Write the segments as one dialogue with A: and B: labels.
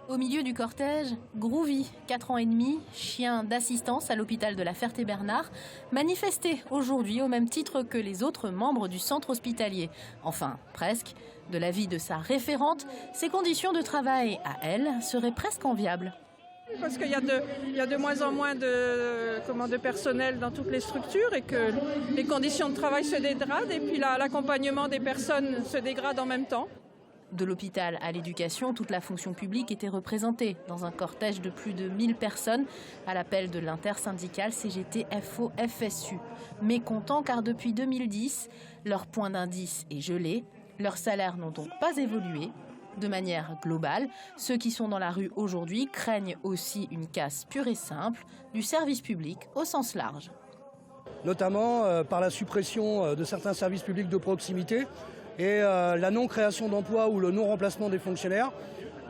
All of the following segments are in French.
A: Au milieu du cortège, Groovy, 4 ans et demi, chien d'assistance à l'hôpital de la Ferté-Bernard, manifestait aujourd'hui au même titre que les autres membres du centre hospitalier. Enfin, presque. De l'avis de sa référente, ses conditions de travail, à elle, seraient presque enviables.
B: Parce qu'il y a de moins en moins de personnel dans toutes les structures et que les conditions de travail se dégradent et puis l'accompagnement des personnes se dégrade en même temps.
A: De l'hôpital à l'éducation, toute la fonction publique était représentée dans un cortège de plus de 1000 personnes à l'appel de l'intersyndicale CGT-FO-FSU. Mécontents car depuis 2010, leur point d'indice est gelé, leurs salaires n'ont donc pas évolué. De manière globale, ceux qui sont dans la rue aujourd'hui craignent aussi une casse pure et simple du service public au sens large.
C: Notamment par la suppression de certains services publics de proximité et la non-création d'emplois ou le non-remplacement des fonctionnaires.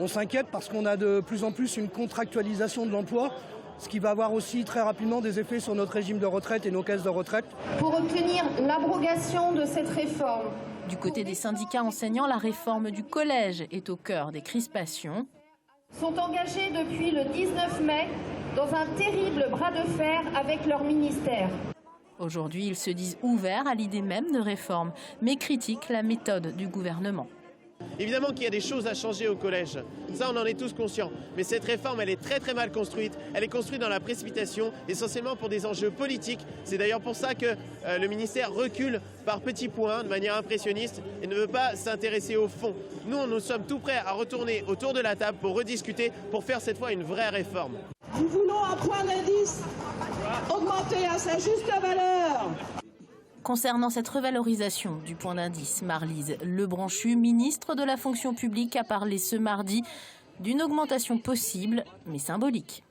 C: On s'inquiète parce qu'on a de plus en plus une contractualisation de l'emploi, ce qui va avoir aussi très rapidement des effets sur notre régime de retraite et nos caisses de retraite.
D: Pour obtenir l'abrogation de cette réforme.
A: Du côté des syndicats enseignants, la réforme du collège est au cœur des crispations.
D: Sont engagés depuis le 19 mai dans un terrible bras de fer avec leur ministère.
A: Aujourd'hui, ils se disent ouverts à l'idée même de réforme, mais critiquent la méthode du gouvernement.
E: Évidemment qu'il y a des choses à changer au collège, ça on en est tous conscients, mais cette réforme elle est très mal construite, elle est construite dans la précipitation, essentiellement pour des enjeux politiques. C'est d'ailleurs pour ça que le ministère recule par petits points, de manière impressionniste, et ne veut pas s'intéresser au fond. Nous sommes tout prêts à retourner autour de la table pour rediscuter, pour faire cette fois une vraie réforme.
F: Nous voulons un point d'indice augmenté à sa juste valeur.
A: Concernant cette revalorisation du point d'indice, Marlise Lebranchu, ministre de la fonction publique, a parlé ce mardi d'une augmentation possible, mais symbolique.